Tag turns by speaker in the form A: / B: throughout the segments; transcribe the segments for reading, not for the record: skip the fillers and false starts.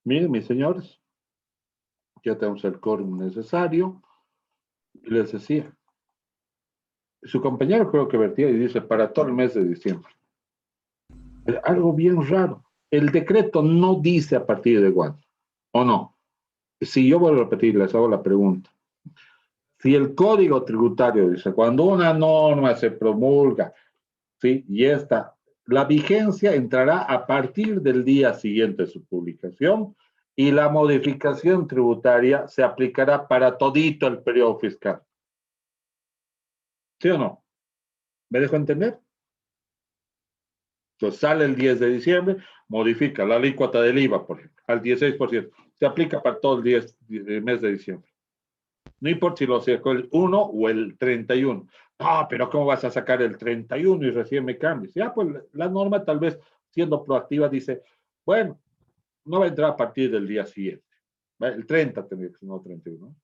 A: Miren, mis señores, ya tenemos el quórum necesario. Y les decía, su compañero creo que vertía y dice para todo el mes de diciembre. Algo bien raro. El decreto no dice a partir de cuándo, ¿o no? Si yo vuelvo a repetir, les hago la pregunta. Si el Código Tributario dice, cuando una norma se promulga, ¿sí? Y la vigencia entrará a partir del día siguiente de su publicación y la modificación tributaria se aplicará para todito el periodo fiscal. ¿Sí o no? ¿Me dejo entender? Entonces sale el 10 de diciembre, modifica la alícuota del IVA, por ejemplo, al 16%. Se aplica para todo el mes de diciembre. No importa si lo sacó el 1 o el 31. No, pero ¿cómo vas a sacar el 31 y recién me cambies? Ya, pues la norma tal vez siendo proactiva dice, bueno, no va a entrar a partir del día siguiente. El 30 tendría que ser, no 31.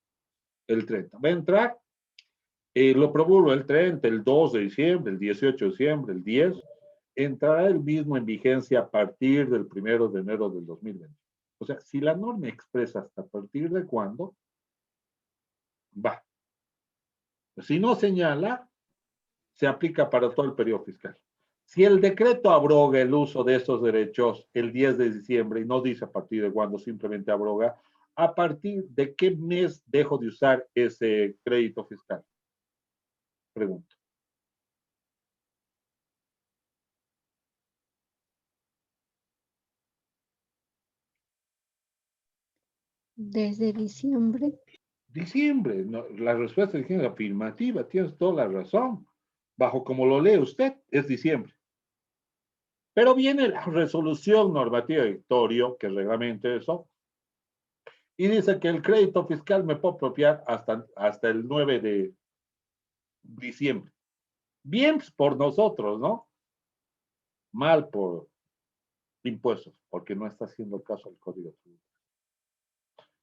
A: El 30. Va a entrar, lo promulgo el 30, el 2 de diciembre, el 18 de diciembre, el 10. Entrará el mismo en vigencia a partir del 1 de enero del 2020. O sea, si la norma expresa hasta a partir de cuándo, va. Si no señala, se aplica para todo el periodo fiscal. Si el decreto abroga el uso de esos derechos el 10 de diciembre y no dice a partir de cuándo, simplemente abroga, ¿a partir de qué mes dejo de usar ese crédito fiscal? Pregunto.
B: Desde diciembre.
A: Diciembre, no, la respuesta es afirmativa, tienes toda la razón. Bajo como lo lee usted, es diciembre. Pero viene la resolución normativa de directorio que reglamenta eso y dice que el crédito fiscal me puedo apropiar hasta el 9 de diciembre. Bien por nosotros, ¿no? Mal por impuestos, porque no está haciendo caso al Código Tributario.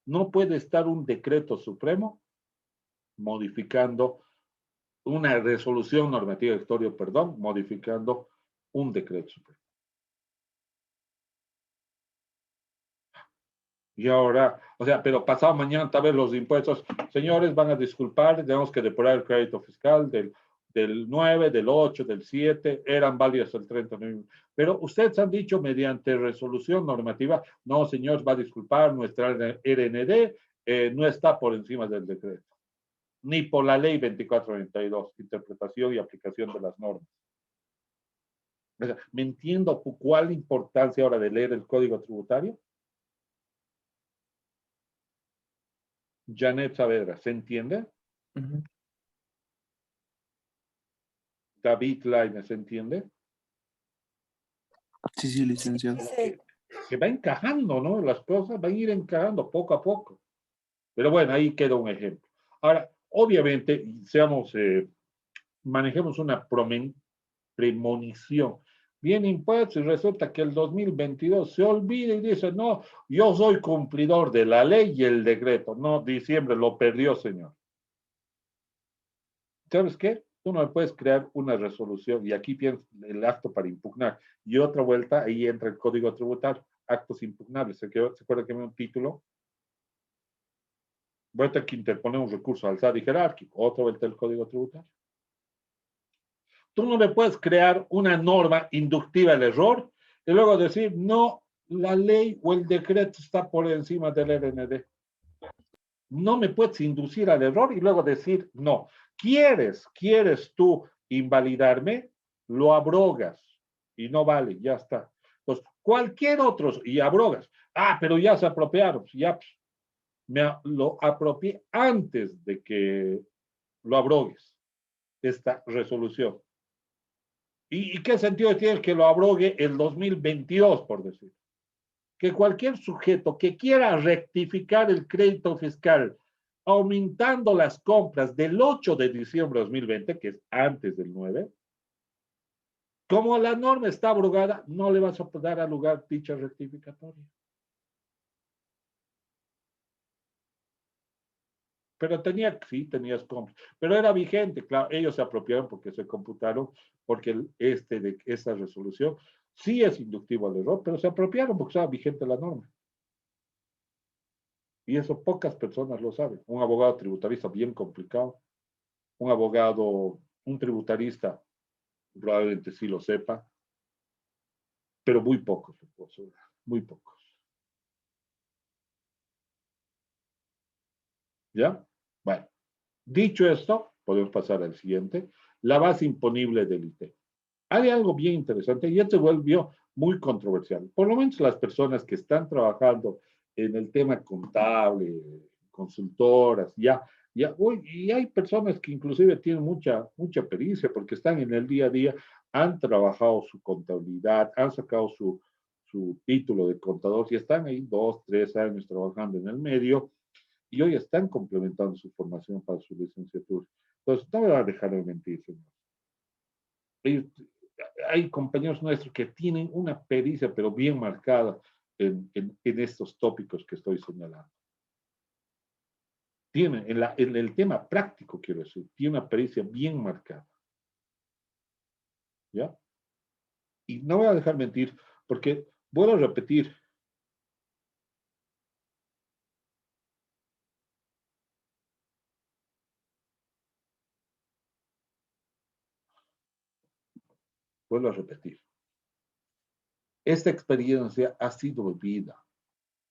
A: No puede estar un decreto supremo modificando una resolución normativa de directorio, perdón, modificando un decreto supremo. Y ahora, o sea, pero pasado mañana tal vez los impuestos, señores, van a disculpar, tenemos que depurar el crédito fiscal del 9, del 8, del 7, eran válidos el 39. Pero ustedes han dicho mediante resolución normativa, no, señores, va a disculpar, nuestra RND no está por encima del decreto, ni por la ley 2492, interpretación y aplicación de las normas. O sea, ¿me entiendo cuál importancia ahora de leer el Código Tributario? Janet Saavedra, ¿se entiende? David Laine, ¿se entiende?
C: Sí, sí, licenciado.
A: Que va encajando, ¿no? Las cosas van a ir encajando poco a poco. Pero bueno, ahí queda un ejemplo. Ahora, obviamente, manejemos una premonición. Viene impuestos y resulta que el 2022 se olvida y dice, no, yo soy cumplidor de la ley y el decreto. No, diciembre lo perdió, señor. ¿Sabes qué? Tú no me puedes crear una resolución y aquí tienes el acto para impugnar. Y otra vuelta, ahí entra el Código Tributario, actos impugnables. ¿Se acuerda que me un título? Vuelta que interpone un recurso alzado y jerárquico. Otra vuelta el Código Tributario. Tú no me puedes crear una norma inductiva al error y luego decir, no, la ley o el decreto está por encima del RND. No me puedes inducir al error y luego decir, no, quieres tú invalidarme, lo abrogas y no vale, ya está. Entonces, cualquier otro, y abrogas, pero ya se apropiaron, ya lo apropié antes de que lo abrogues, esta resolución. ¿Y qué sentido tiene que lo abrogue el 2022, por decir? Que cualquier sujeto que quiera rectificar el crédito fiscal aumentando las compras del 8 de diciembre de 2020, que es antes del 9, como la norma está abrogada, no le vas a dar a lugar dicha rectificatoria. Pero sí, tenías compras. Pero era vigente, claro, ellos se apropiaron porque se computaron, porque de esa resolución sí es inductivo al error, pero se apropiaron porque estaba vigente la norma. Y eso pocas personas lo saben. Un abogado tributarista bien complicado, un tributarista probablemente sí lo sepa, pero muy pocos, muy pocos. ¿Ya? Bueno, dicho esto, podemos pasar al siguiente. La base imponible del IT. Hay algo bien interesante y esto se volvió muy controversial. Por lo menos las personas que están trabajando en el tema contable, consultoras, y hay personas que inclusive tienen mucha pericia porque están en el día a día, han trabajado su contabilidad, han sacado su título de contador y están ahí 2, 3 años trabajando en el medio y hoy están complementando su formación para su licenciatura. Entonces, no me van a dejar de mentir, señor. Hay compañeros nuestros que tienen una pericia, pero bien marcada en estos tópicos que estoy señalando. Tienen, en el tema práctico, quiero decir, tiene una pericia bien marcada. ¿Ya? Y no voy a dejar mentir, porque vuelvo a repetir. Vuelvo a repetir. Esta experiencia ha sido vivida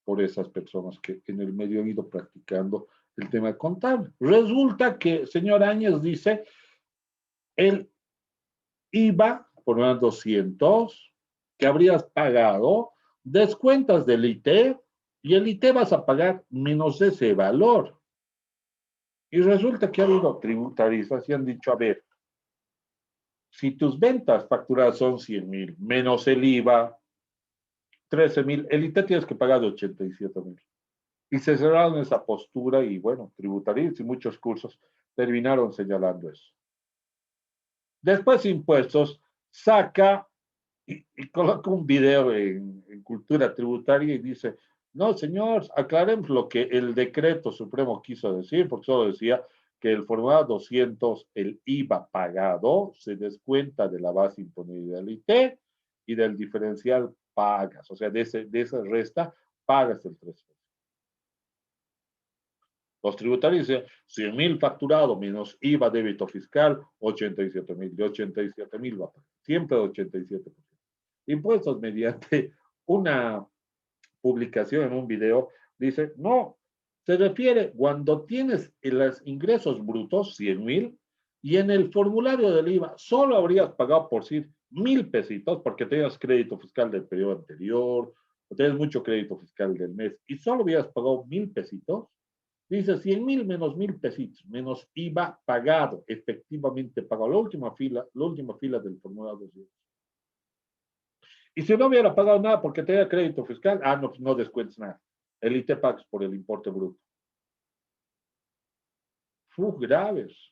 A: por esas personas que en el medio han ido practicando el tema contable. Resulta que, señor Áñez dice, el IVA por unos 200 que habrías pagado, descuentas del IT y el IT vas a pagar menos ese valor. Y resulta que ha habido tributaristas y han dicho, a ver, si tus ventas facturadas son 100,000 menos el IVA, 13,000, el IT tienes que pagar de 87,000. Y se cerraron esa postura y bueno, tributaristas y muchos cursos terminaron señalando eso. Después impuestos, saca y coloca un video en cultura tributaria y dice, no, señor, aclaremos lo que el decreto supremo quiso decir, porque solo decía que el formulario 200, el IVA pagado, se descuenta de la base imponible del IT y del diferencial pagas, o sea, de esa resta pagas el 3%. Los tributarios dicen 100,000 facturado menos IVA débito fiscal, 87,000. De 87,000 va a pagar, siempre 87%. Impuestos mediante una publicación en un video, dice, no, se refiere cuando tienes los ingresos brutos, 100,000, y en el formulario del IVA solo habrías pagado por sí 1,000 pesitos porque tenías crédito fiscal del periodo anterior, o tienes mucho crédito fiscal del mes, y solo habrías pagado 1,000 pesitos. Dice 100,000 menos 1,000 pesitos, menos IVA pagado, efectivamente pagado, la última fila del formulario 200. Y si no hubiera pagado nada porque tenía crédito fiscal, no, pues no descuentes nada. El IT pagas por el importe bruto. Graves.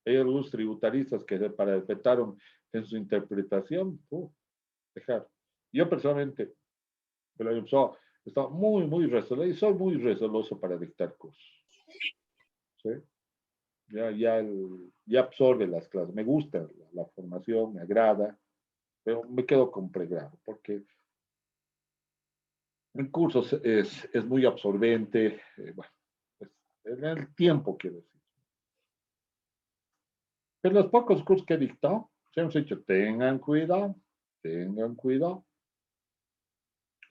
A: Hay algunos tributaristas que se parapetaron en su interpretación. Dejar. Yo personalmente, el año pasado, estaba muy receloso y soy muy receloso para dictar cursos. ¿Sí? Ya absorbe las clases. Me gusta la formación, me agrada, pero me quedo con pregrado porque el curso es muy absorbente, bueno, en el tiempo, quiero decir. Pero los pocos cursos que he dictado, se hemos dicho, tengan cuidado, tengan cuidado.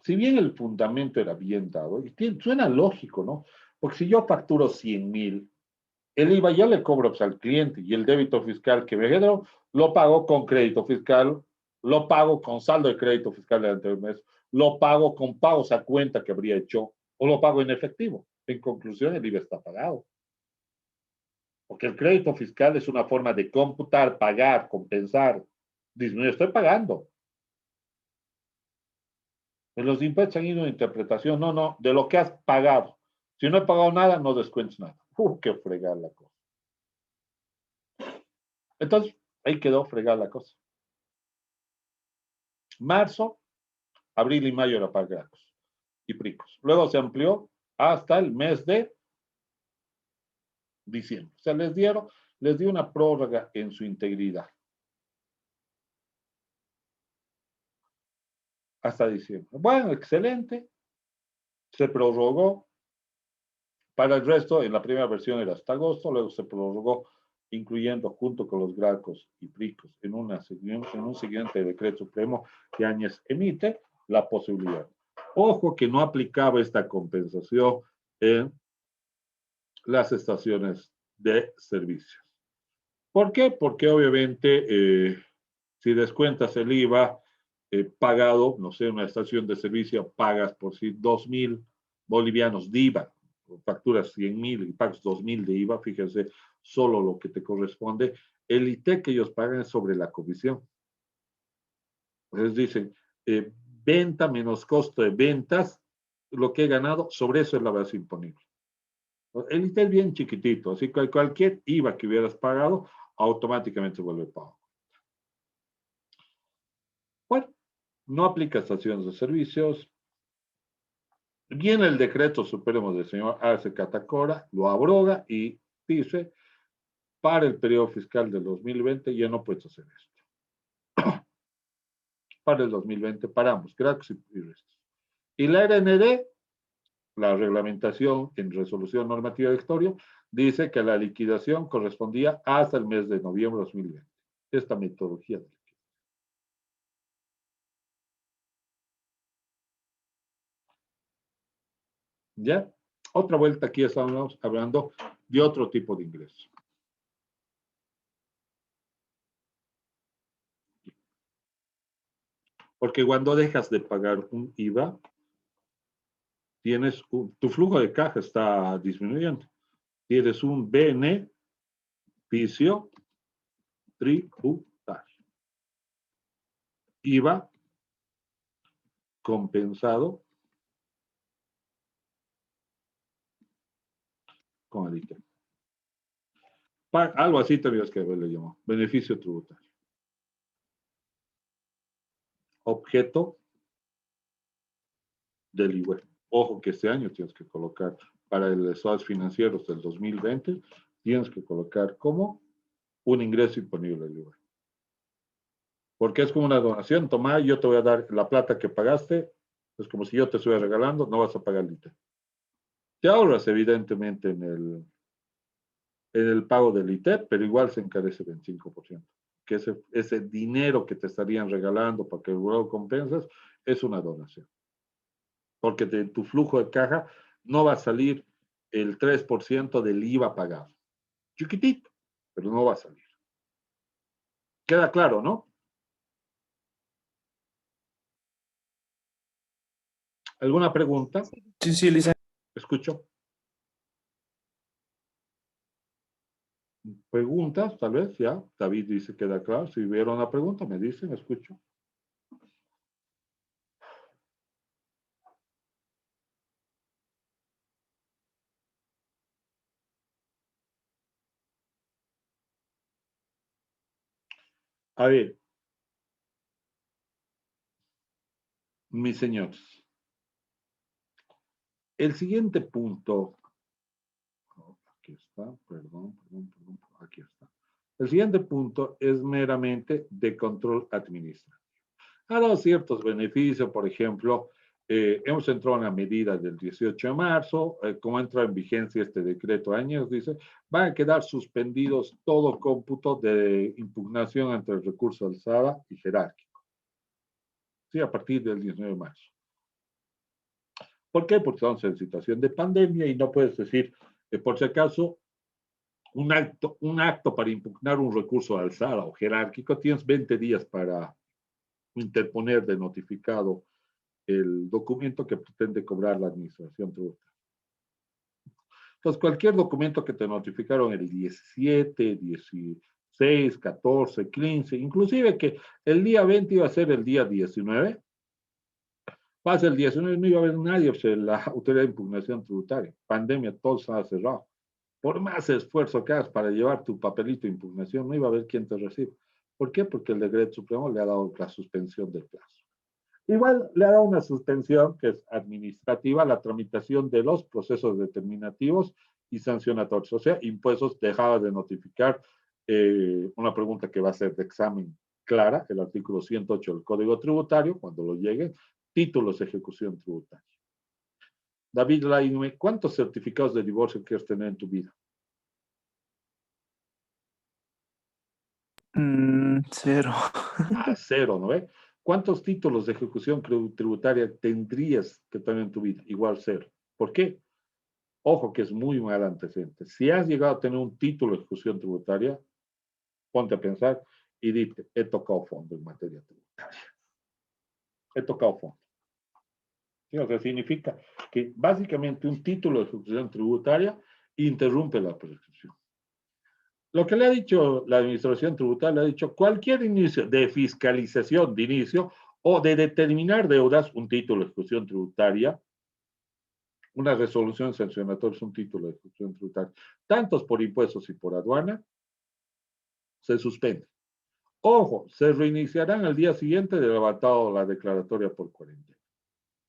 A: Si bien el fundamento era bien dado, y suena lógico, ¿no? Porque si yo facturo 100,000, el IVA ya le cobro pues, al cliente y el débito fiscal que me generó, lo pago con crédito fiscal, lo pago con saldo de crédito fiscal del anterior mes, lo pago con pagos a cuenta que habría hecho o lo pago en efectivo. En conclusión, el IVA está pagado. Porque el crédito fiscal es una forma de computar, pagar, compensar, disminuir. Estoy pagando. En los impuestos han ido una interpretación, no, de lo que has pagado. Si no he pagado nada, no descuentes nada. Qué fregar la cosa. Entonces, ahí quedó fregar la cosa. Marzo, abril y mayo era para y pricos. Luego se amplió hasta el mes de diciembre. O sea, les dio una prórroga en su integridad. Hasta diciembre. Bueno, excelente. Se prorrogó. Para el resto, en la primera versión era hasta agosto, luego se prorrogó, incluyendo junto con los gracos y pricos, en un siguiente decreto supremo que Áñez emite, la posibilidad. Ojo que no aplicaba esta compensación en las estaciones de servicios. ¿Por qué? Porque obviamente si descuentas el IVA pagado, no sé, una estación de servicio pagas por sí 2.000 bolivianos de IVA, facturas 100.000 y pagas 2.000 de IVA, fíjense, solo lo que te corresponde. El ITE que ellos pagan es sobre la comisión. Entonces dicen, venta menos costo de ventas, lo que he ganado, sobre eso es la base imponible. El ITE es bien chiquitito, así que cualquier IVA que hubieras pagado, automáticamente vuelve pago. Bueno, no aplica estaciones de servicios. Viene el decreto supremo del señor Arce Catacora, lo abroga y dice, para el periodo fiscal del 2020 ya no puedes hacer esto. Para el 2020 paramos, cracks y restos. Y la RND, la reglamentación en resolución normativa directorio, dice que la liquidación correspondía hasta el mes de noviembre de 2020. Esta metodología de liquidación. ¿Ya? Otra vuelta, aquí estamos hablando de otro tipo de ingreso. Porque cuando dejas de pagar un IVA, tu flujo de caja está disminuyendo. Tienes un beneficio tributario. IVA compensado con el ITEM. Algo así tendrías que haberle llamado. Beneficio tributario. Objeto del IVA. Ojo que este año tienes que colocar para el estados financieros del 2020, tienes que colocar como un ingreso imponible del IVA. Porque es como una donación. Toma, yo te voy a dar la plata que pagaste. Es como si yo te estuviera regalando, no vas a pagar el ITEM. Te ahorras evidentemente en el pago del ITEP, pero igual se encarece 25%. Que ese dinero que te estarían regalando para que luego compensas es una donación. Porque de tu flujo de caja no va a salir el 3% del IVA pagado. Chiquitito, pero no va a salir. Queda claro, ¿no? ¿Alguna pregunta?
C: Sí, sí, licenciado.
A: Escucho. Preguntas, tal vez, ya. David dice queda claro. Si hubiera una pregunta, me dicen, escucho. A ver, mis señores, el siguiente punto, aquí está, perdón, aquí está. El siguiente punto es meramente de control administrativo. Ha dado ciertos beneficios, por ejemplo, hemos entrado en la medida del 18 de marzo, como entra en vigencia este decreto de años, dice, van a quedar suspendidos todo cómputo de impugnación entre el recurso alzada y jerárquico. Sí, a partir del 19 de marzo. ¿Por qué? Porque estamos en situación de pandemia y no puedes decir, por si acaso, un acto para impugnar un recurso alzada o jerárquico, tienes 20 días para interponer de notificado el documento que pretende cobrar la administración tributaria. Entonces, cualquier documento que te notificaron el 17, 16, 14, 15, inclusive que el día 20 iba a ser el día 19, pasa el 19 no iba a haber nadie, o sea, la autoridad de impugnación tributaria, pandemia, todo estaba cerrado. Por más esfuerzo que hagas para llevar tu papelito de impugnación, no iba a haber quien te reciba. ¿Por qué? Porque el decreto supremo le ha dado la suspensión del plazo. Igual le ha dado una suspensión que es administrativa a la tramitación de los procesos determinativos y sancionatorios. O sea, impuestos dejaba de notificar una pregunta que va a ser de examen clara, el artículo 108 del Código Tributario, cuando lo llegue, títulos de ejecución tributaria. David Laime, ¿cuántos certificados de divorcio quieres tener en tu vida?
C: 0.
A: Ah, 0, ¿no ve? ¿Cuántos títulos de ejecución tributaria tendrías que tener en tu vida? Igual 0. ¿Por qué? Ojo que es muy mal antecedente. Si has llegado a tener un título de ejecución tributaria, ponte a pensar y dite, he tocado fondo en materia tributaria. He tocado fondo. ¿Sí? O sea, significa que básicamente un título de ejecución tributaria interrumpe la prescripción. Lo que le ha dicho la administración tributaria, le ha dicho cualquier inicio de fiscalización de inicio o de determinar deudas, un título de ejecución tributaria, una resolución sancionatoria es un título de ejecución tributaria, tantos por impuestos y por aduana, se suspende. Ojo, se reiniciarán al día siguiente de levantado la declaratoria por cuarentena.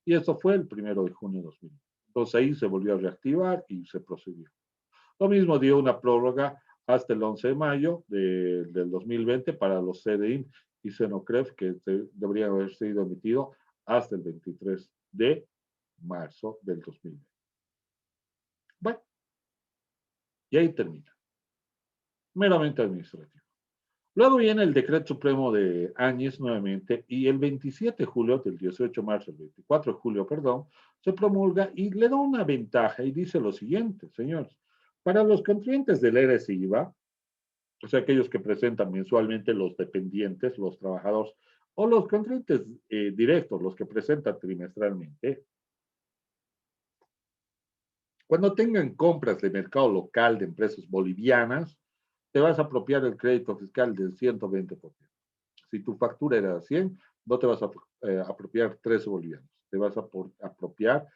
A: Y eso fue el 1 de junio de 2000. Entonces ahí se volvió a reactivar y se procedió. Lo mismo dio una prórroga hasta el 11 de mayo del 2020 para los CDI y Senocref que deberían haber sido emitidos hasta el 23 de marzo del 2020. Bueno, y ahí termina. Meramente administrativo. Luego viene el decreto supremo de Áñez nuevamente y el 27 de julio, del 18 de marzo, el 24 de julio, perdón, se promulga y le da una ventaja y dice lo siguiente, señores. Para los contribuyentes del ERS IVA, o sea, aquellos que presentan mensualmente los dependientes, los trabajadores, o los contribuyentes directos, los que presentan trimestralmente, cuando tengan compras de mercado local de empresas bolivianas, te vas a apropiar el crédito fiscal del 120%. Si tu factura era 100, no te vas a apropiar 13 bolivianos. Te vas a apropiar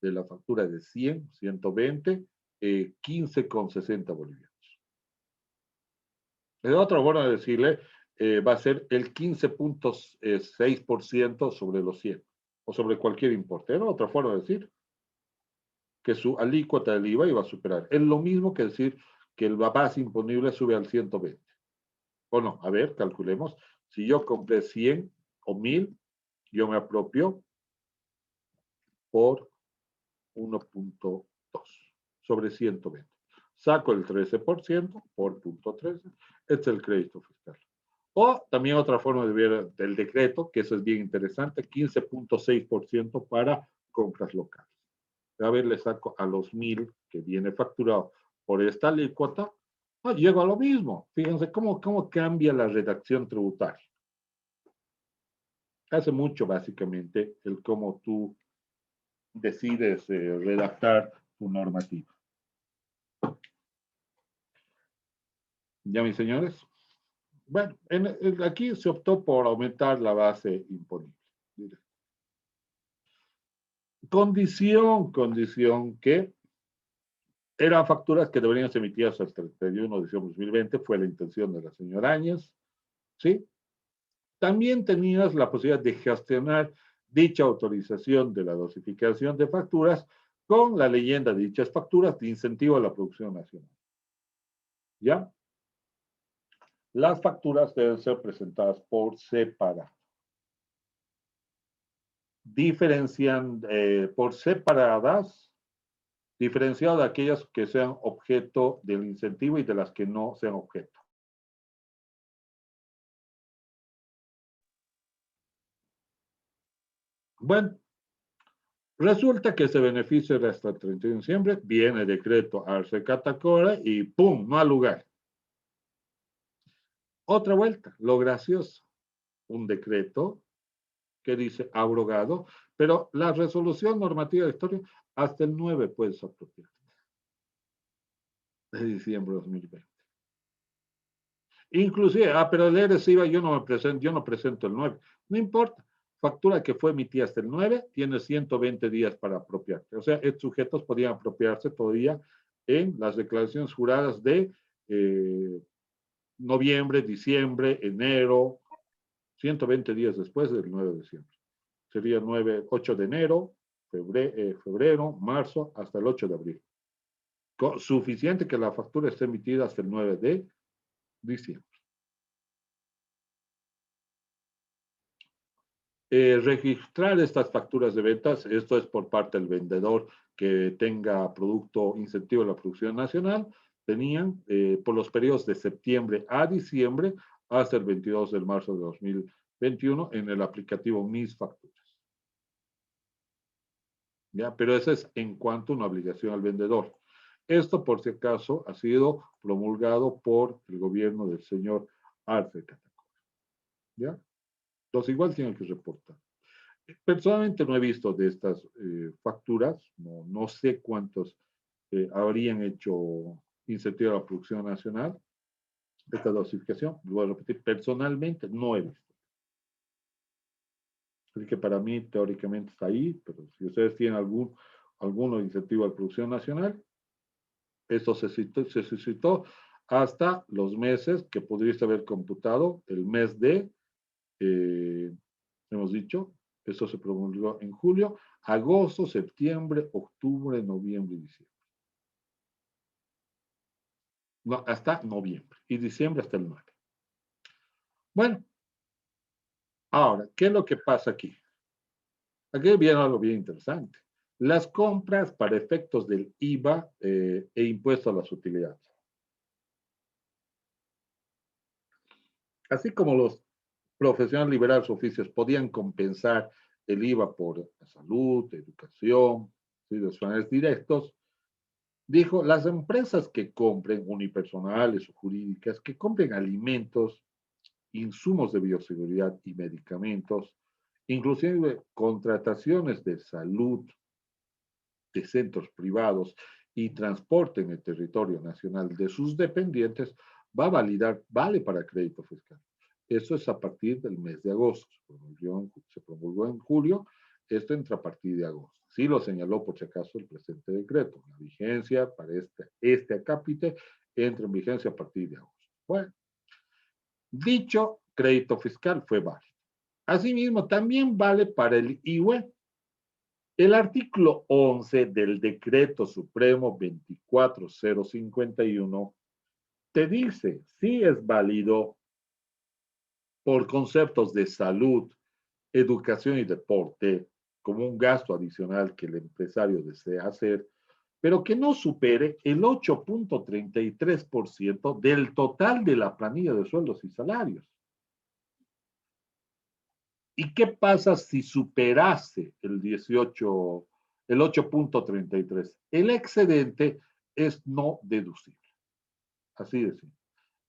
A: de la factura de 100, 120, 15,60 bolivianos. De otra forma de decirle, va a ser el 15,6% sobre los 100 o sobre cualquier importe. Era otra forma de decir que su alícuota del IVA iba a superar. Es lo mismo que decir que el base imponible sube al 120. O no, a ver, calculemos. Si yo compré 100 o 1000, yo me apropio por 1,2 sobre 120. Saco el 13% por 0,13. Este es el crédito fiscal. O también otra forma de ver del decreto, que eso es bien interesante, 15,6% para compras locales. A ver, le saco a los 1000 que viene facturado por esta alícuota, llego a lo mismo. Fíjense cómo cambia la redacción tributaria. Hace mucho, básicamente, el cómo tú decides redactar tu normativa. ¿Ya, mis señores? Bueno, aquí se optó por aumentar la base imponible. Condición que eran facturas que deberían ser emitidas hasta el 31 de diciembre de 2020, fue la intención de la señora Áñez, ¿sí? También tenías la posibilidad de gestionar dicha autorización de la dosificación de facturas con la leyenda de dichas facturas de incentivo a la producción nacional. ¿Ya? Las facturas deben ser presentadas por separado. Diferencian por separadas, diferenciado de aquellas que sean objeto del incentivo y de las que no sean objeto. Bueno, resulta que ese beneficio era hasta el 31 de diciembre, viene el decreto Arce Catacora y ¡pum! No al lugar. Otra vuelta, lo gracioso, un decreto que dice abrogado, pero la resolución normativa de historia hasta el 9 puedes apropiar de diciembre de 2020. Inclusive, pero el ERS IVA yo no presento el 9. No importa. Factura que fue emitida hasta el 9, tiene 120 días para apropiarte. O sea, estos sujetos podían apropiarse todavía en las declaraciones juradas de noviembre, diciembre, enero, 120 días después del 9 de diciembre. Sería 8 de enero, febrero, marzo, hasta el 8 de abril. suficiente que la factura esté emitida hasta el 9 de diciembre. Registrar estas facturas de ventas, esto es por parte del vendedor que tenga producto incentivo a la producción nacional, tenían por los periodos de septiembre a diciembre hasta el 22 de marzo de 2021 en el aplicativo Mis Facturas. ¿Ya? Pero eso es en cuanto a una obligación al vendedor. Esto, por si acaso, ha sido promulgado por el gobierno del señor Arce Catacora. ¿Ya? Entonces, igual tienen que reportar. Personalmente no he visto de estas facturas, no sé cuántos habrían hecho incentivo a la producción nacional, esta dosificación, lo voy a repetir, personalmente no he visto. Así que para mí teóricamente está ahí, pero si ustedes tienen alguno incentivo a la producción nacional, esto se suscitó hasta los meses que podrías haber computado, el mes de, hemos dicho, eso se promulgó en julio, agosto, septiembre, octubre, noviembre y diciembre. No, hasta noviembre y diciembre hasta el 9. Bueno, ahora, ¿qué es lo que pasa aquí? Aquí viene algo bien interesante. Las compras para efectos del IVA e impuesto a las utilidades. Así como los profesionales liberales oficios podían compensar el IVA por salud, educación, ¿sí? Los funcionarios directos, dijo, las empresas que compren, unipersonales o jurídicas, que compren alimentos, insumos de bioseguridad y medicamentos, inclusive contrataciones de salud de centros privados y transporte en el territorio nacional de sus dependientes, va a validar, vale para crédito fiscal. Eso es a partir del mes de agosto. Se promulgó en julio, esto entra a partir de agosto. Sí lo señaló por si acaso el presente decreto. La vigencia para este acápite entra en vigencia a partir de agosto. Bueno, dicho crédito fiscal fue válido. Asimismo, también vale para el IUE. El artículo 11 del Decreto Supremo 24051 te dice si es válido por conceptos de salud, educación y deporte como un gasto adicional que el empresario desea hacer, pero que no supere el 8.33% del total de la planilla de sueldos y salarios. ¿Y qué pasa si superase el 8.33? El excedente es no deducible. Así de simple.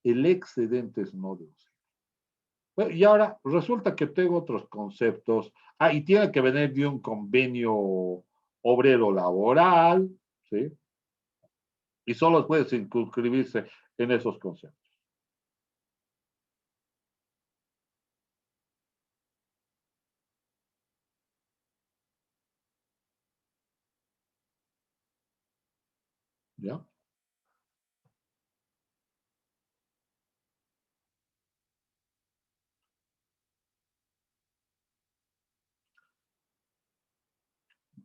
A: El excedente es no deducible. Bueno, y ahora resulta que tengo otros conceptos. Y tiene que venir de un convenio obrero laboral, ¿sí? Y solo puede circunscribirse en esos conceptos. ¿Ya?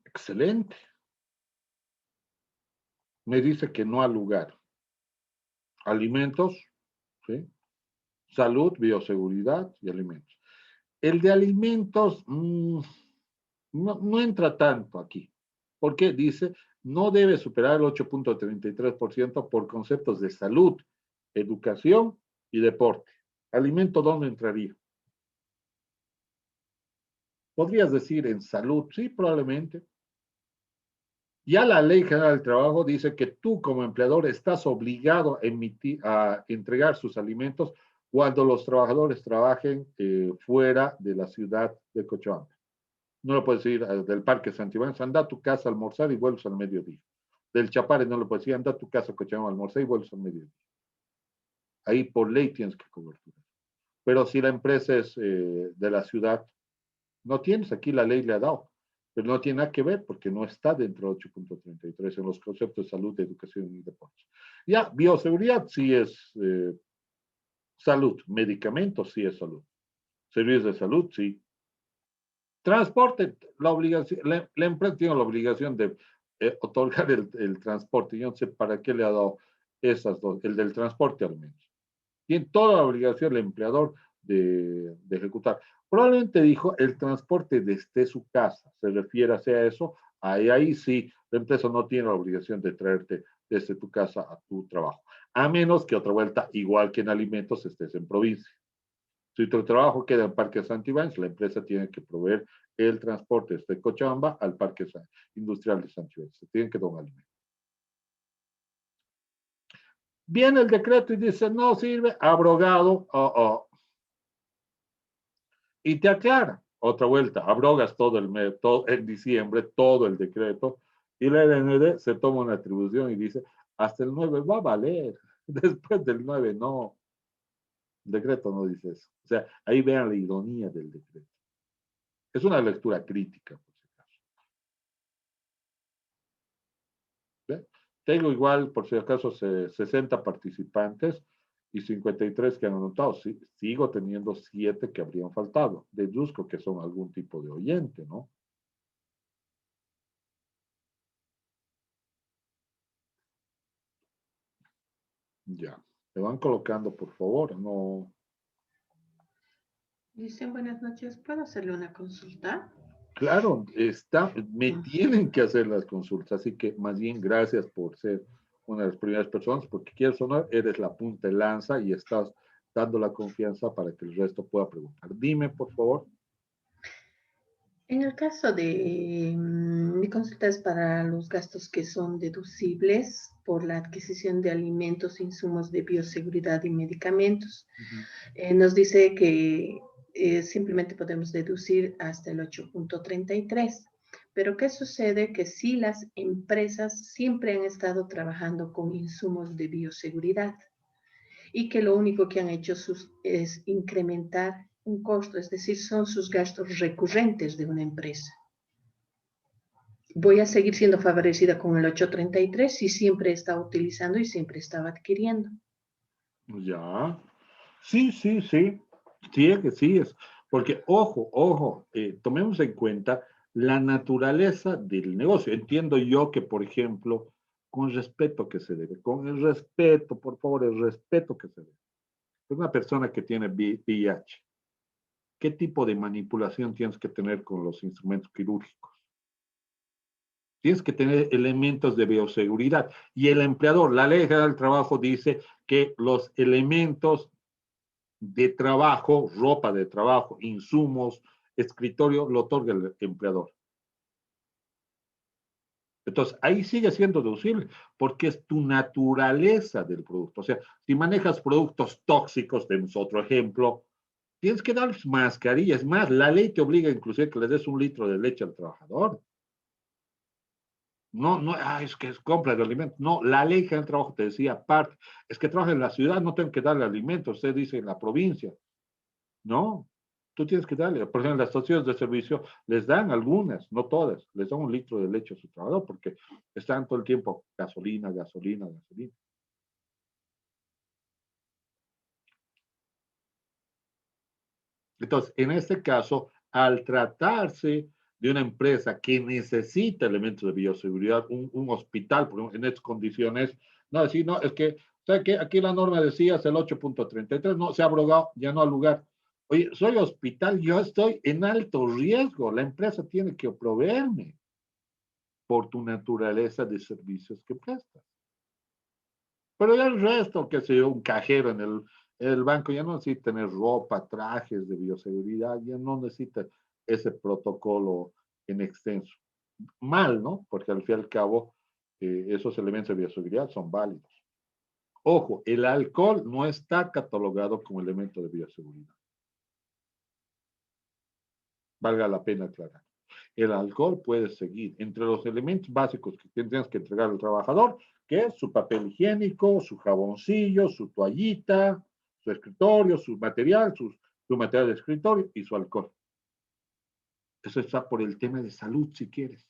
A: Excelente. Me dice que no ha lugar. Alimentos, ¿sí? Salud, bioseguridad y alimentos. El de alimentos no entra tanto aquí, porque dice no debe superar el 8.33% por conceptos de salud, educación y deporte. ¿Alimento dónde entraría? Podrías decir en salud, sí, probablemente. Ya la Ley General del Trabajo dice que tú como empleador estás obligado a entregar sus alimentos cuando los trabajadores trabajen fuera de la ciudad de Cochabamba. No lo puedes ir del Parque Santibán, anda a tu casa a almorzar y vuelves al mediodía. Del Chapare no lo puedes ir, anda a tu casa a Cochabamba a almorzar y vuelves al mediodía. Ahí por ley tienes que cobertura. Pero si la empresa es de la ciudad, no tienes, aquí la ley le ha dado, pero no tiene nada que ver porque no está dentro del 8.33 en los conceptos de salud, educación y deportes. Ya, bioseguridad sí es salud, medicamentos sí es salud, servicios de salud sí. Transporte, la empresa tiene la obligación de otorgar el transporte. Yo no sé para qué le ha dado esas dos, el del transporte al menos. Tiene toda la obligación el empleador de ejecutar. Probablemente dijo el transporte desde su casa, se refiere a eso, ahí sí, la empresa no tiene la obligación de traerte desde tu casa a tu trabajo, a menos que otra vuelta, igual que en alimentos, estés en provincia. Si tu trabajo queda en Parque Santibáñez, la empresa tiene que proveer el transporte desde Cochabamba al Parque Industrial de Santibáñez. Se tienen que dar un alimento. Viene el decreto y dice, no sirve, abrogado, y te aclara, otra vuelta, abrogas todo el mes, todo, en diciembre, todo el decreto, y la LND se toma una atribución y dice, hasta el 9 va a valer, después del 9 no. El decreto no dice eso. O sea, ahí vean la ironía del decreto. Es una lectura crítica, por si acaso. ¿Ve? Tengo igual, por si acaso, 60 participantes y 53 que han anotado. Sí, sigo teniendo 7 que habrían faltado. Deduzco que son algún tipo de oyente, ¿no? Ya. Me van colocando, por favor. No.
C: Dicen buenas noches, ¿puedo hacerle una consulta?
A: Claro, me tienen que hacer las consultas, así que más bien gracias por ser una de las primeras personas, porque quieres o no, eres la punta de lanza y estás dando la confianza para que el resto pueda preguntar. Dime, por favor.
C: En el caso de mi consulta es para los gastos que son deducibles por la adquisición de alimentos, insumos de bioseguridad y medicamentos. Nos dice que simplemente podemos deducir hasta el 8.33. Pero ¿qué sucede? Que si las empresas siempre han estado trabajando con insumos de bioseguridad y que lo único que han hecho es incrementar un costo, es decir, son sus gastos recurrentes de una empresa. Voy a seguir siendo favorecida con el 833 si siempre estaba utilizando y siempre estaba adquiriendo.
A: Ya. Sí, sí, sí. Sí, es que sí es. Porque, ojo, tomemos en cuenta la naturaleza del negocio. Entiendo yo que, por ejemplo, con respeto que se debe, con el respeto, por favor, el respeto que se debe. Es una persona que tiene VIH. ¿Qué tipo de manipulación tienes que tener con los instrumentos quirúrgicos? Tienes que tener elementos de bioseguridad. Y el empleador, la ley general del trabajo dice que los elementos de trabajo, ropa de trabajo, insumos, escritorio, lo otorga el empleador. Entonces, ahí sigue siendo deducible, porque es tu naturaleza del producto. O sea, si manejas productos tóxicos, tenemos otro ejemplo, tienes que dar mascarillas. Más, la ley te obliga inclusive que le des 1 litro de leche al trabajador. No, no, es que es compra de alimentos. No, la ley general del trabajo te decía aparte, es que trabaja en la ciudad, no tengo que darle alimentos, usted dice en la provincia. No, tú tienes que darle. Por ejemplo, las estaciones de servicio les dan algunas, no todas, les dan 1 litro de leche a su trabajador porque están todo el tiempo gasolina, gasolina, gasolina. Entonces, en este caso, al tratarse de una empresa que necesita elementos de bioseguridad, un hospital, por ejemplo, en estas condiciones, no decir, no, es que, ¿sabe qué? Aquí la norma decía es el 8.33, no, se ha abrogado, ya no al lugar. Oye, soy hospital, yo estoy en alto riesgo, la empresa tiene que proveerme por tu naturaleza de servicios que prestas. Pero ya el resto, que sé yo, un cajero en el banco ya no necesita tener ropa, trajes de bioseguridad, ya no necesita ese protocolo en extenso. Mal, ¿no? Porque al fin y al cabo, esos elementos de bioseguridad son válidos. Ojo, el alcohol no está catalogado como elemento de bioseguridad. Valga la pena aclarar. El alcohol puede seguir entre los elementos básicos que tienes que entregar al trabajador, que es su papel higiénico, su jaboncillo, su toallita, su escritorio, su material, su material de escritorio y su alcohol. Eso está por el tema de salud, si quieres,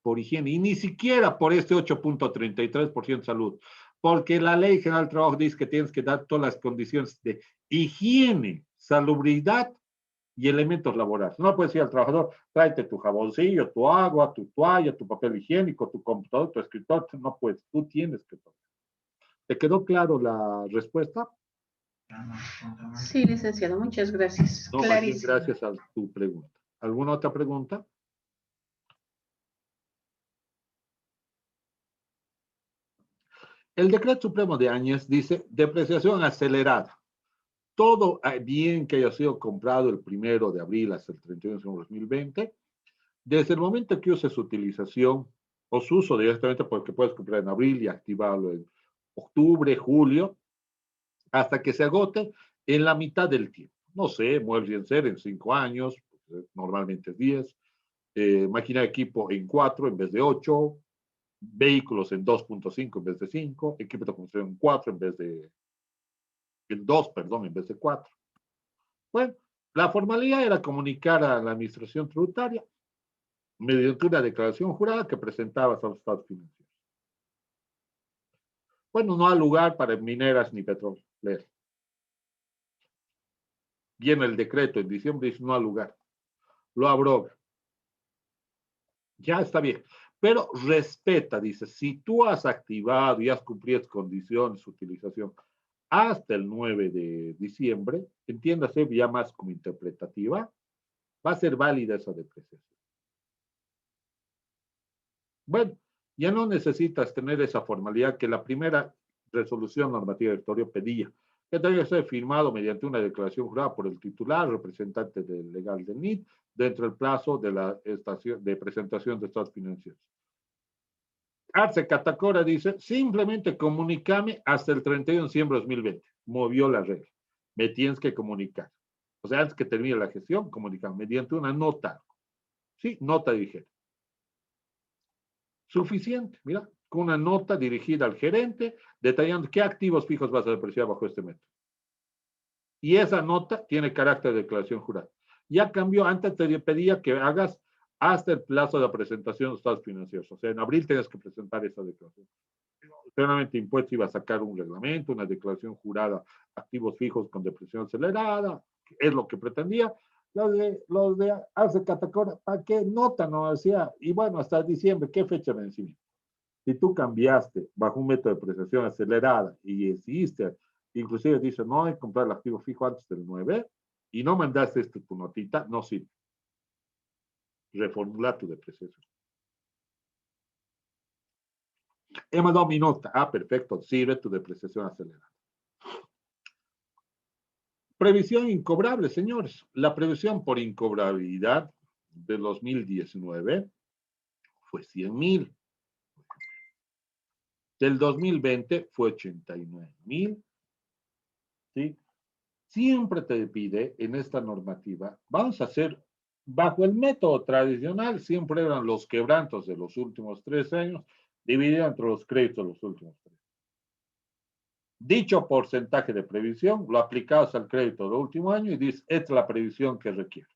A: por higiene, y ni siquiera por este 8.33% de salud, porque la Ley General del Trabajo dice que tienes que dar todas las condiciones de higiene, salubridad y elementos laborales. No puedes decir al trabajador, tráete tu jaboncillo, tu agua, tu toalla, tu papel higiénico, tu computador, tu escritorio. No puedes, tú tienes que tomar. ¿Te quedó claro la respuesta?
C: Sí, licenciado, muchas gracias.
A: No, más bien
C: Clarísimo.
A: gracias a tu pregunta. ¿Alguna otra pregunta? El Decreto Supremo de Áñez dice depreciación acelerada. Todo bien que haya sido comprado el 1 de abril hasta el 31 de diciembre de 2020, desde el momento que use su utilización o su uso directamente, porque puedes comprar en abril y activarlo en octubre, julio, hasta que se agote en la mitad del tiempo. No sé, muebles y enseres en 5 años, normalmente es 10, máquina de equipo en 4 en vez de 8, vehículos en 2.5 en vez de 5, equipo de construcción en 4 en 2, perdón, en vez de 4. Bueno, la formalidad era comunicar a la administración tributaria mediante una declaración jurada que presentabas a los estados financieros. Bueno, no hay lugar para mineras ni petroleras. Viene el decreto en diciembre y dice no hay lugar. Lo abroga. Ya está bien. Pero respeta, dice, si tú has activado y has cumplido condiciones de utilización hasta el 9 de diciembre, entiéndase ya más como interpretativa, va a ser válida esa depreciación. Bueno, ya no necesitas tener esa formalidad que la primera resolución normativa del directorio pedía, que tenga que ser firmado mediante una declaración jurada por el titular, representante del legal del NIT, dentro del plazo de la estación de presentación de estados financieros. Arce Catacora dice, simplemente comunícame hasta el 31 de diciembre de 2020. Movió la regla. Me tienes que comunicar. O sea, antes que termine la gestión, comunicar mediante una nota. Sí, nota dirigida. Suficiente, mira, con una nota dirigida al gerente, detallando qué activos fijos vas a depreciar bajo este método. Y esa nota tiene carácter de declaración jurada. Ya cambió, antes te pedía que hagas hasta el plazo de presentación de estados financieros. O sea, en abril tienes que presentar esa declaración. Claramente Impuestos iba a sacar un reglamento, una declaración jurada, activos fijos con depreciación acelerada, es lo que pretendía. Los de Arce Catacora, ¿para qué nota no hacía? Y bueno, hasta diciembre, ¿qué fecha de vencimiento? Si tú cambiaste bajo un método de depreciación acelerada y decidiste, inclusive dice, no hay que comprar el activo fijo antes del 9 y no mandaste tu notita, no sirve. Reformula tu depreciación. He mandado mi nota. Ah, perfecto. Sirve tu depreciación acelerada. Previsión incobrable, señores. La previsión por incobrabilidad de 2019 fue 100,000. Del 2020 fue 89,000. ¿Sí? Siempre te pide en esta normativa, vamos a hacer, bajo el método tradicional, siempre eran los quebrantos de los últimos 3 años, dividido entre los créditos de los últimos 3. Dicho porcentaje de previsión lo aplicabas al crédito del último año y dices, esta es la previsión que requiere.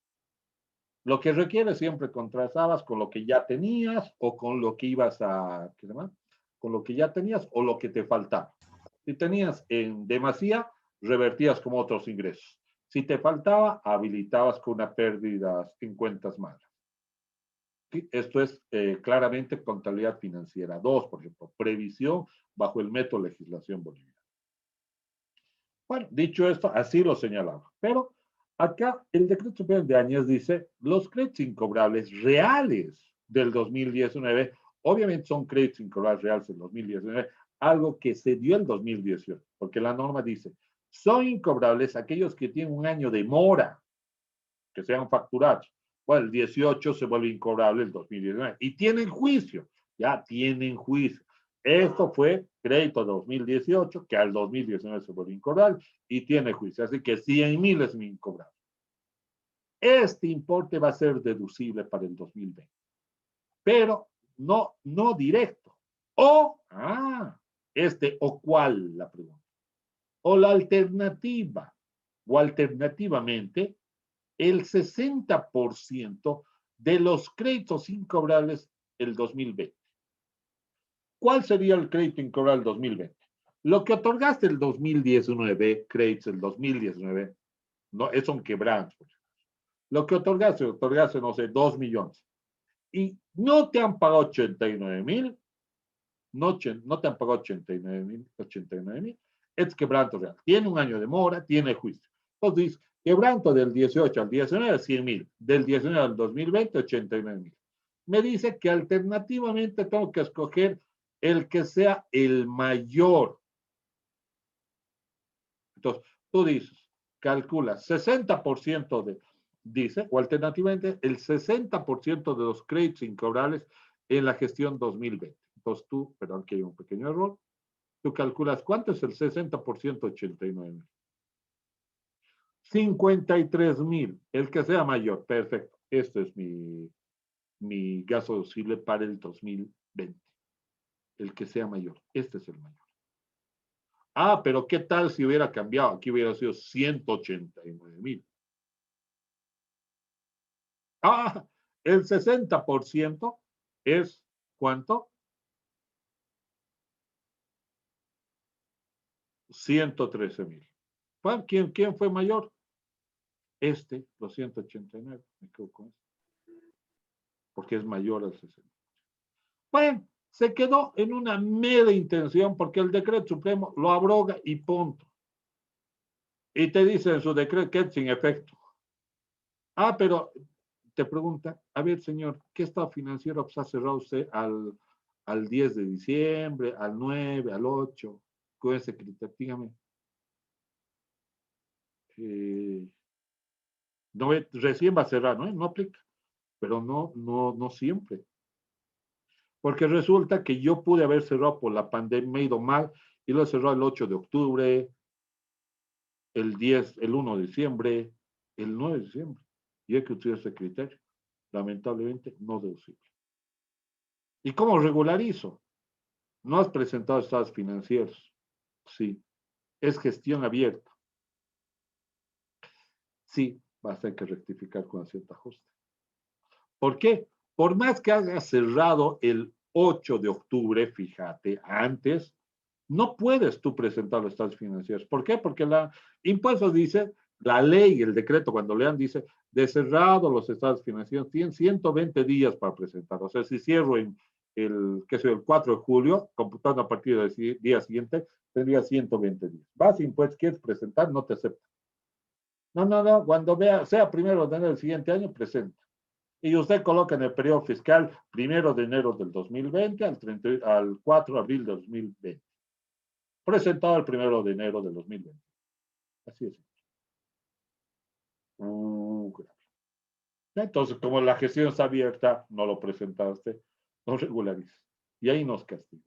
A: Lo que requiere siempre contrastabas con lo que ya tenías o con lo que ibas a, ¿qué se llama? Con lo que ya tenías o lo que te faltaba. Si tenías en demasía, revertías como otros ingresos. Si te faltaba, habilitabas con una pérdida en cuentas malas. ¿Sí? Esto es claramente contabilidad financiera 2, por ejemplo, previsión bajo el método de legislación boliviana. Bueno, dicho esto, así lo señalaba. Pero acá el decreto superior de Áñez dice, los créditos incobrables reales del 2019, obviamente son créditos incobrables reales del 2019, algo que se dio en 2018, porque la norma dice, son incobrables aquellos que tienen un año de mora, que sean facturados. Bueno, el 18 se vuelve incobrable el 2019 y tienen juicio, ya tienen juicio. Esto fue crédito 2018, que al 2019 se vuelve incobrable y tiene juicio. Así que 100,000 es incobrable. Este importe va a ser deducible para el 2020, pero no directo. O cuál la pregunta. O la alternativa, o alternativamente, el 60% de los créditos incobrables el 2020. ¿Cuál sería el crédito incobrable 2020? Lo que otorgaste el 2019, créditos el 2019, no, son quebrantos. Lo que otorgaste, no sé, 2 millones. Y no te han pagado 89,000, no te han pagado 89,000, es quebranto real. Tiene un año de mora, tiene juicio. Entonces dice, quebranto del 18 al 19, 100,000. Del 19 al 2020, 89,000. Me dice que alternativamente tengo que escoger el que sea el mayor. Entonces, tú dices, calcula 60% dice, o alternativamente el 60% de los créditos incobrables en la gestión 2020. Entonces tú, perdón que hay un pequeño error, tú calculas cuánto es el 60%, 89,000. 53,000, el que sea mayor, perfecto. Este es mi gasto deducible para el 2020. El que sea mayor, este es el mayor. Ah, pero ¿qué tal si hubiera cambiado? Aquí hubiera sido 189,000. Ah, el 60% es ¿cuánto? 113,000. ¿Quién fue mayor? Los 189, me equivoco con eso. Porque es mayor al 60. Bueno, se quedó en una mera intención porque el decreto supremo lo abroga y punto. Y te dice en su decreto que es sin efecto. Ah, pero te pregunta, a ver, señor, ¿qué estado financiero ha cerrado usted al 10 de diciembre, al 9, al 8? Con ese criterio, dígame. No, recién va a cerrar, ¿no? No aplica, pero no siempre. Porque resulta que yo pude haber cerrado por la pandemia, me he ido mal, y lo he cerrado el 8 de octubre, el 10, el 1 de diciembre, el 9 de diciembre. Y hay que utilizar ese criterio. Lamentablemente, no deducible. ¿Y cómo regularizo? No has presentado estados financieros. Sí. Es gestión abierta. Sí, vas a tener que rectificar con cierto ajuste. ¿Por qué? Por más que hayas cerrado el 8 de octubre, fíjate, antes, no puedes tú presentar los estados financieros. ¿Por qué? Porque la impuestos dice, la ley, el decreto, cuando lean, dice, de cerrado los estados financieros, tienen 120 días para presentar. O sea, si cierro el 4 de julio, computando a partir del día siguiente, tendría 120 días. Vas impuestos, quieres presentar, no te acepta. No, cuando sea primero de enero del siguiente año, presenta. Y usted coloca en el periodo fiscal 1 de enero del 2020 al 4 de abril del 2020. Presentado el 1 de enero del 2020. Así es. Entonces, como la gestión está abierta, no lo presentaste, no regulariza. Y ahí nos castigó.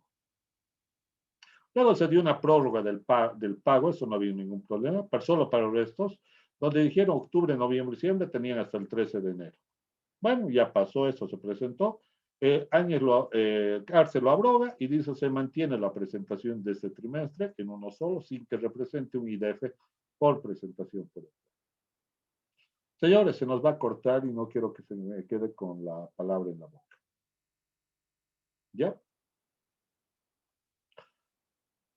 A: Luego se dio una prórroga del pago, eso no había ningún problema, pero solo para restos, donde dijeron octubre, noviembre, diciembre, tenían hasta el 13 de enero. Bueno, ya pasó eso, se presentó. Cárcel lo abroga y dice se mantiene la presentación de este trimestre en uno solo, sin que represente un IDF por presentación. Señores, se nos va a cortar y no quiero que se me quede con la palabra en la boca. ¿Ya?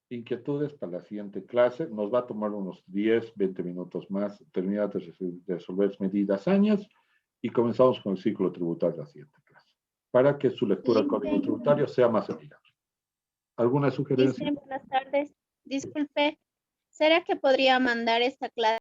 A: Inquietudes para la siguiente clase. Nos va a tomar unos 10, 20 minutos más terminar de resolver medidas años y comenzamos con el ciclo tributario de la siguiente clase, para que su lectura del código tributario sea más amigable. ¿Alguna sugerencia?
D: Buenas tardes. Disculpe, ¿será que podría mandar esta clase